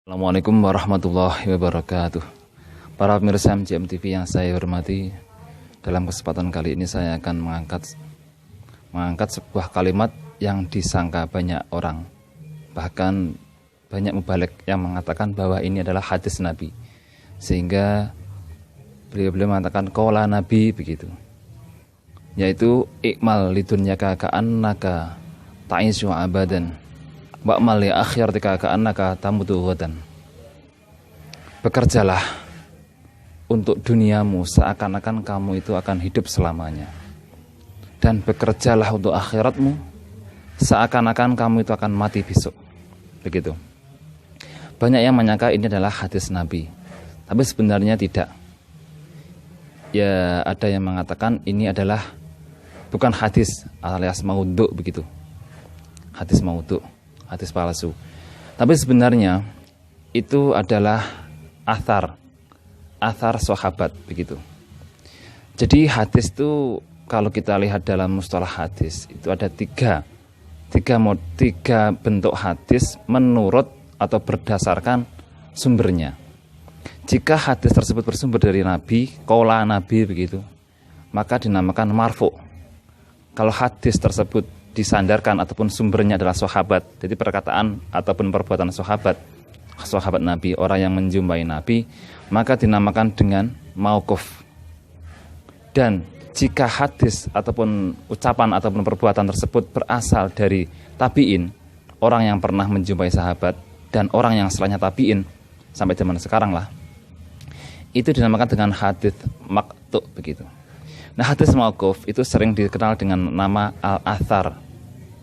Assalamualaikum warahmatullahi wabarakatuh. Para pemirsa MJM TV yang saya hormati, dalam kesempatan kali ini saya akan mengangkat sebuah kalimat yang disangka banyak orang, bahkan banyak mubalik yang mengatakan bahwa ini adalah hadis Nabi, sehingga beliau mengatakan qala Nabi begitu, yaitu ikmal lidunyaka ka'annaka ta'ishu abadan wa'mal li akhiratika ka'annaka tamutu ghadan. Bekerjalah untuk duniamu seakan-akan kamu itu akan hidup selamanya, dan bekerjalah untuk akhiratmu seakan-akan kamu itu akan mati besok. Begitu. Banyak yang menyangka ini adalah hadis Nabi, tapi sebenarnya tidak. Ya, ada yang mengatakan ini adalah bukan hadis alias maudhu begitu. Hadis maudhu, hadis palsu. Tapi sebenarnya itu adalah athar sahabat begitu. Jadi hadis itu kalau kita lihat dalam mustalah hadis itu ada tiga bentuk hadis menurut atau berdasarkan sumbernya. Jika hadis tersebut bersumber dari Nabi, qala Nabi begitu, maka dinamakan marfu. Kalau hadis tersebut disandarkan ataupun sumbernya adalah sahabat, jadi perkataan ataupun perbuatan sahabat Nabi, orang yang menjumpai Nabi, maka dinamakan dengan mauquf. Dan jika hadis ataupun ucapan ataupun perbuatan tersebut berasal dari tabi'in, orang yang pernah menjumpai sahabat, dan orang yang setelahnya tabi'in sampai zaman sekarang lah, itu dinamakan dengan hadis maqtu begitu. Nah, hadis mauquf itu sering dikenal dengan nama al-athar,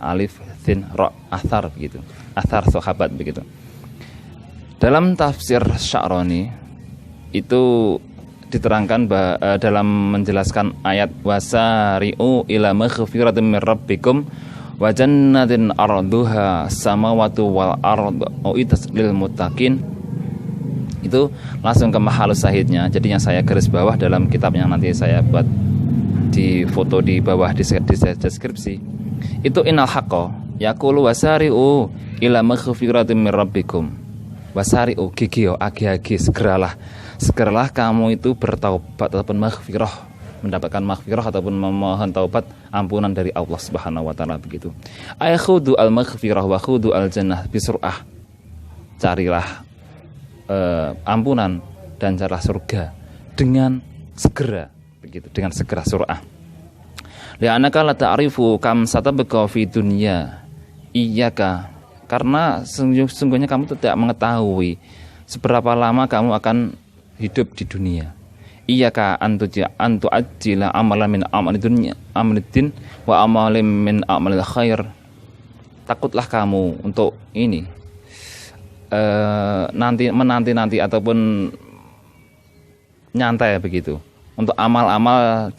alif sin ra, athar begitu, athar sahabat begitu. Dalam tafsir Sya'rani itu diterangkan dalam menjelaskan ayat wasari'u ila maghfiratin mir rabbikum wa jannatin arduha samawati wal ardu uiddat lil muttaqin, itu langsung ke mahalus sahidnya. Jadi yang saya garis bawah dalam kitab yang nanti saya buat di foto di bawah di deskripsi, itu innal haqqo yaqulu wasari'u ila maghfiratin mir rabbikum. Wasari'u gigio agi-agi, segeralah kamu itu bertaubat ataupun maghfirah, mendapatkan maghfirah ataupun memohon taubat ampunan dari Allah Subhanahu wa taala begitu. Ayakhudu al maghfirah wa khudu al jannah bisur'ah. Carilah ampunan dan carilah surga dengan segera begitu, dengan segera, sur'ah. Li'annaka la ta'rifu kam satabqa fi dunya iyyaka, karena sungguhnya kamu tidak mengetahui seberapa lama kamu akan hidup di dunia. Iyyaka antu ajila amalan min amali dunya amaliddin wa amalim min amalil khair. Takutlah kamu untuk ini menanti ataupun nyantai begitu untuk amal-amal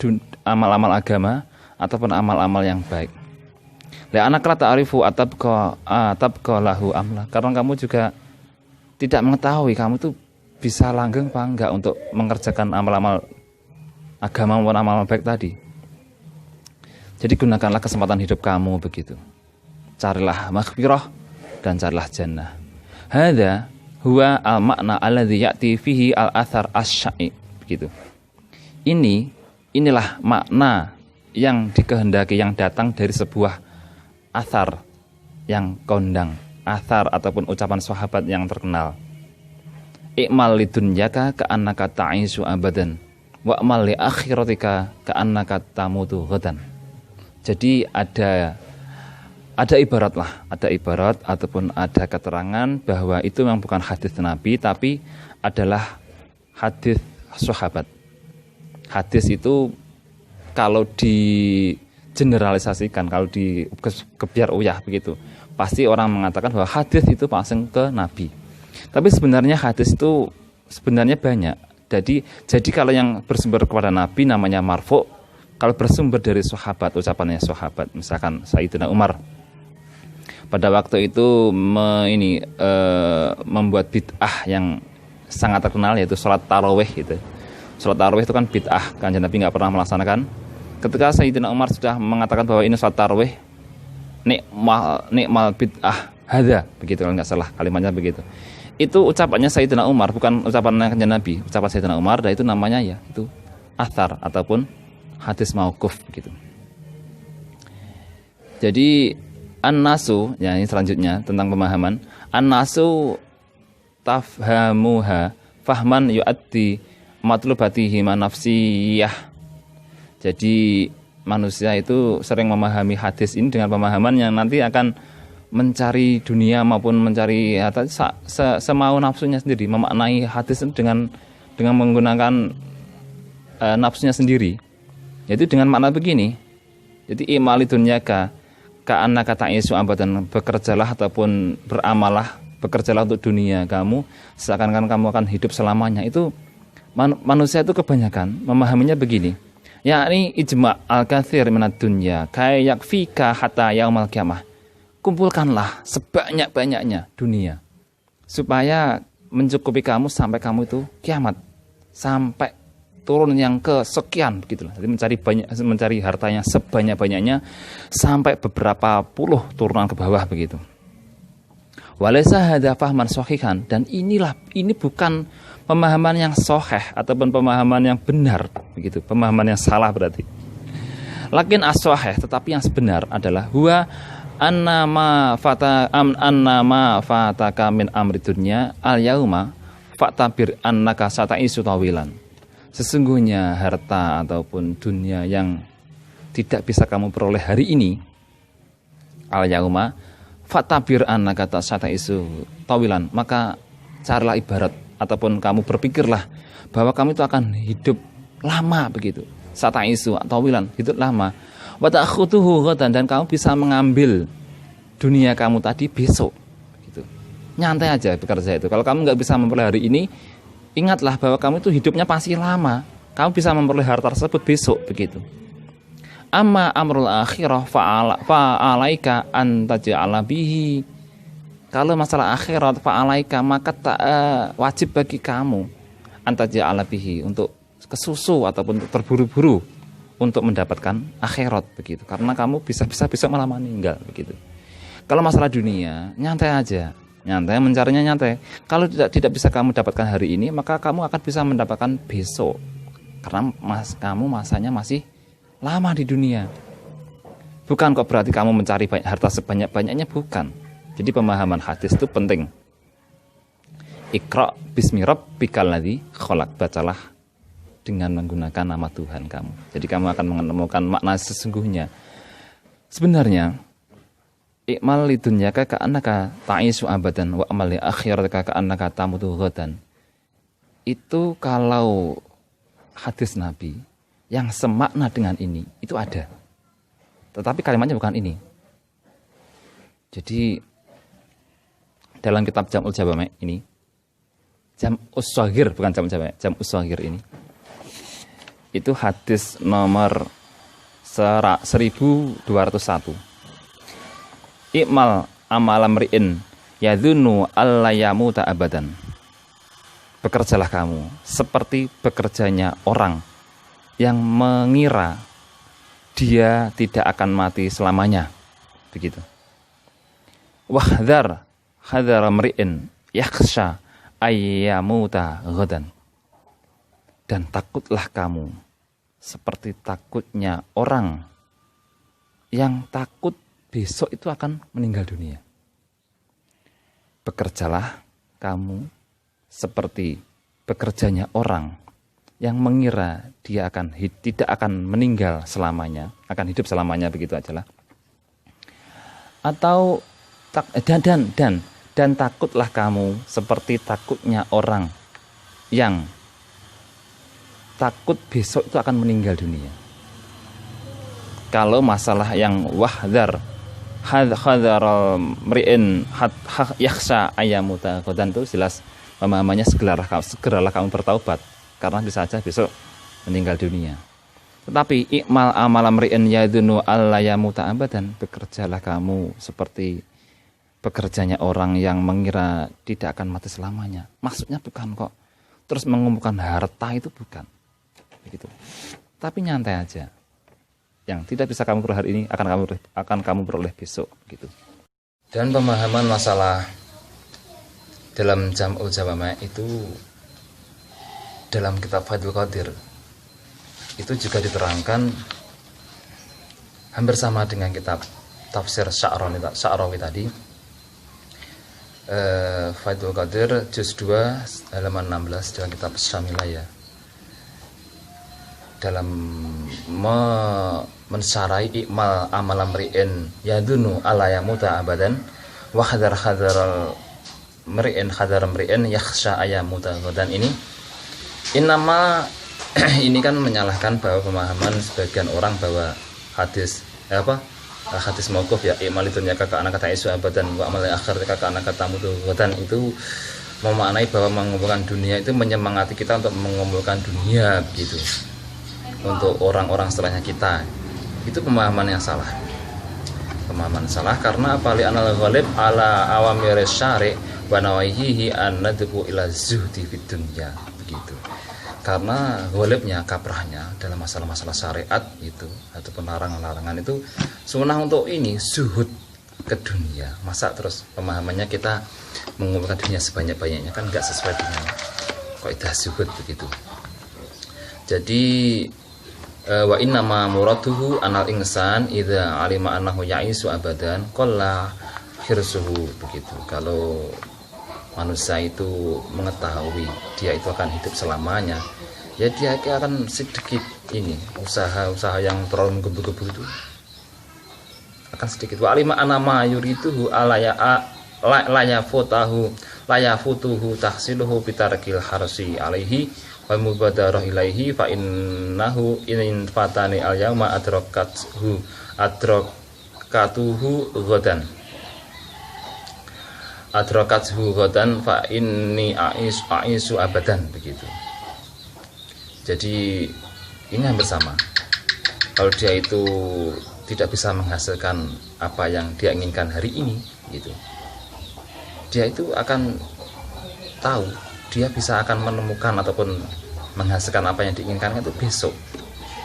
agama ataupun amal-amal yang baik. La'anak la ta'rifu atabqa lahu amla, karena kamu juga tidak mengetahui kamu itu bisa langgeng apa enggak untuk mengerjakan amal-amal agama maupun amal baik tadi. Jadi gunakanlah kesempatan hidup kamu begitu. Carilah maghfirah dan carilah jannah. Hadza huwa al-makna alladzi ya'ti fihi al-athar asy-syai' begitu. Inilah makna yang dikehendaki, yang datang dari sebuah athar yang kondang, athar ataupun ucapan sahabat yang terkenal. Ikmal lidunyaka ka'annaka ta'ishu abadan wa'mal li akhiratika ka'annaka tamutu ghadan. Jadi ada ibarat ataupun ada keterangan bahwa itu memang bukan hadis Nabi, tapi adalah hadis sahabat. Hadis itu kalau di generalisasikan, kalau di kebiar uyah begitu, pasti orang mengatakan bahwa hadis itu pasang ke Nabi. Tapi sebenarnya hadis itu sebenarnya banyak. Jadi kalau yang bersumber kepada Nabi namanya marfu, kalau bersumber dari sahabat, ucapannya sahabat, misalkan Sayyidina Umar pada waktu itu membuat bid'ah yang sangat terkenal, yaitu sholat tarawih gitu. Sholat tarawih itu kan bid'ah, Kanjeng Nabi nggak pernah melaksanakan. Ketika Sayyidina Umar sudah mengatakan bahwa ini sholat tarawih, nikmal bid'ah hadza, begitu kalau nggak salah kalimatnya begitu. Itu ucapannya Sayyidina Umar, bukan ucapan Nabi. Ucapan Sayyidina Umar, dan itu namanya ya itu athar ataupun hadis mauquf begitu. Jadi an-nasu, ya ini selanjutnya tentang pemahaman. An-nasu tafhamuha fahman yu'addi matlubatihi nafsiyah. Jadi manusia itu sering memahami hadis ini dengan pemahaman yang nanti akan mencari dunia maupun mencari harta semau nafsunya sendiri, memaknai hadis dengan menggunakan nafsunya sendiri. Yaitu dengan makna begini. Jadi imali dunyaka ka'annaka ta'isu abadan, bekerjalah ataupun beramallah, bekerjalah untuk dunia kamu seakan-akan kamu akan hidup selamanya. Itu manusia itu kebanyakan memahaminya begini. Yakni ijma' al-katsir minad dunya kayak yakfika hatta yaumal qiyamah. Kumpulkanlah sebanyak-banyaknya dunia supaya mencukupi kamu sampai kamu itu kiamat, sampai turun yang kesekian begitulah. Jadi mencari hartanya sebanyak-banyaknya sampai beberapa puluh turunan ke bawah begitu. Walaysa hadza fahman sahihan, dan ini bukan pemahaman yang sahih ataupun pemahaman yang benar begitu, pemahaman yang salah berarti. Lakin as-sahih, tetapi yang sebenar adalah huwa annama fataka min amri dunya al yauma fatabir annaka sataisu tawilan. Sesungguhnya harta ataupun dunia yang tidak bisa kamu peroleh hari ini, al yauma fatabir annaka sataisu tawilan, maka carilah ibarat ataupun kamu berpikirlah bahwa kamu itu akan hidup lama begitu. Sataisu tawilan, hidup lama. Wa ta'khuduhu ghadan, dan kamu bisa mengambil dunia kamu tadi besok gitu. Nyantai aja bekerja itu. Kalau kamu nggak bisa memperoleh hari ini, ingatlah bahwa kamu itu hidupnya pasti lama. Kamu bisa memperoleh harta tersebut besok begitu. Amma amrul akhirah fa'alaika an taj'ala bihi. Kalau masalah akhirat fa'alaika, maka wajib bagi kamu an taj'ala bihi, untuk kesusu ataupun untuk terburu-buru untuk mendapatkan akhirat begitu, karena kamu bisa besok malah meninggal begitu. Kalau masalah dunia, nyantai aja, nyantai, mencarinya nyantai. Kalau tidak bisa kamu dapatkan hari ini, maka kamu akan bisa mendapatkan besok, karena kamu masanya masih lama di dunia. Bukan kok berarti kamu mencari harta sebanyak-banyaknya, bukan. Jadi pemahaman hadis itu penting. Iqra bismi rabbikal ladzi khalaq, bacalah dengan menggunakan nama Tuhan kamu. Jadi kamu akan menemukan makna sesungguhnya. Sebenarnya ikmal lidunyaka ka'annaka ta'isu abadan wa amal li akhiratika ka'annaka tamutu ghadan. Itu kalau hadis Nabi yang semakna dengan ini itu ada. Tetapi kalimatnya bukan ini. Jadi dalam kitab Jam'ul Jawami' ini, Jam'us Shaghir, bukan Jam'ul Jawami', Jam'us Shaghir ini, itu hadis nomor 1201. Ikmal amalam ri'in yadhunnu allayamuta abadan. Bekerjalah kamu seperti bekerjanya orang yang mengira dia tidak akan mati selamanya. Begitu. Wahdhar hadhar mri'in yakhsha ayyamuta ghadan. Dan takutlah kamu seperti takutnya orang yang takut besok itu akan meninggal dunia. Bekerjalah kamu seperti bekerjanya orang yang mengira dia tidak akan meninggal selamanya, akan hidup selamanya, begitu ajalah. Atau dan takutlah kamu seperti takutnya orang yang takut besok itu akan meninggal dunia. Kalau masalah yang wahdhar hadharal mri'in yakhsha ayyamuta ghadan, itu jelas pemahamannya segeralah kamu bertaubat, karena bisa saja besok meninggal dunia. Tetapi ikmal amalam mri'in yadunu allayamuta abadan, bekerjalah kamu seperti bekerjanya orang yang mengira tidak akan mati selamanya. Maksudnya bukan kok terus mengumpulkan harta, itu bukan begitu. Tapi nyantai aja. Yang tidak bisa kamu peroleh hari ini akan kamu peroleh besok gitu. Dan pemahaman masalah dalam Jam'ul Jawami' itu dalam kitab Fathul Qadir itu juga diterangkan hampir sama dengan kitab tafsir Sya'rawi tadi. Fathul Qadir juz 2 halaman 16 dalam kitab Syamilah ya, dalam mensarai ikmal amal amri'in yadunu ala yamuta abadan wa hadar mri'in yakhsha ayamuta dan ini nama ini kan menyalahkan bahwa pemahaman sebagian orang bahwa hadis hadis mauquf ya, ikmal itu nyaka ka anak kata isu abadan wa amal akhir ka anak kata mutu dan itu memaknai bahwa mengumpulkan dunia itu menyemangati kita untuk mengumpulkan dunia begitu untuk orang-orang setelahnya kita. Itu pemahaman yang salah. Pemahaman salah karena apa? Li anal ghalib ala awamir syari' wa nawahihi an nadbu ila zuhdi fid dunya begitu. Karena ghalibnya, kaprahnya dalam masalah-masalah syariat itu ataupun larangan-larangan itu sunnah untuk ini zuhud ke dunia. Masa terus pemahamannya kita mengumpulkan dunia sebanyak-banyaknya, kan enggak sesuai dengan kaidah zuhud begitu. Jadi wa inna ma muraduhu anal insan idza alima annahu ya'isu abadan qalla hirsuhu begitu. Kalau manusia itu mengetahui dia itu akan hidup selamanya, ya dia akan sedikit ini usaha yang terlalu menggebu-gebu itu akan sedikit. Wa alima anna ma yuriduhu la yafutuhu tahsiluhu bitarkil harsi alaihi wa mubadarah ilaihi fa innahu in fatani al yauma adrakatuhu ghadan fa inni aisu abadan begitu. Jadi ini hampir sama. Kalau dia itu tidak bisa menghasilkan apa yang dia inginkan hari ini gitu, dia itu akan tahu dia bisa akan menemukan ataupun menghasilkan apa yang diinginkan itu besok,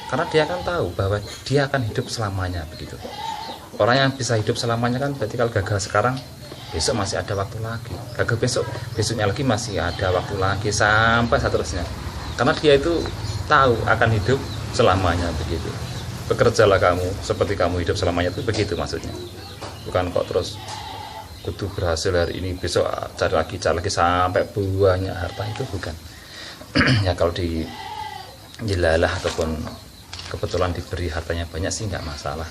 karena dia akan tahu bahwa dia akan hidup selamanya begitu. Orang yang bisa hidup selamanya kan berarti kalau gagal sekarang, besok masih ada waktu lagi, gagal besoknya lagi masih ada waktu lagi, sampai seterusnya, karena dia itu tahu akan hidup selamanya begitu. Bekerjalah kamu seperti kamu hidup selamanya, itu begitu maksudnya. Bukan kok terus kudu berhasil hari ini, besok cari lagi sampai banyak harta, itu bukan. Ya kalau dilalah ataupun kebetulan diberi hartanya banyak sih nggak masalah,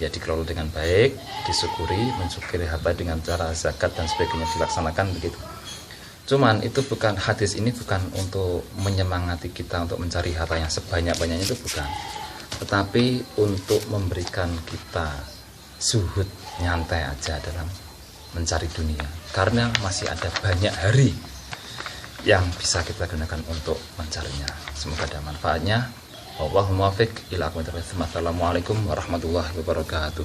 ya dikelola dengan baik, disyukuri, mensyukuri harta dengan cara zakat dan sebagainya dilaksanakan begitu. Cuman itu bukan, hadis ini bukan untuk menyemangati kita untuk mencari harta yang sebanyak-banyaknya, itu bukan, tetapi untuk memberikan kita zuhud, nyantai aja dalam mencari dunia, karena masih ada banyak hari yang bisa kita gunakan untuk mencarinya. Semoga ada manfaatnya. Wallahul muwaffiq ila aqwamit thoriq. Assalamualaikum warahmatullahi wabarakatuh.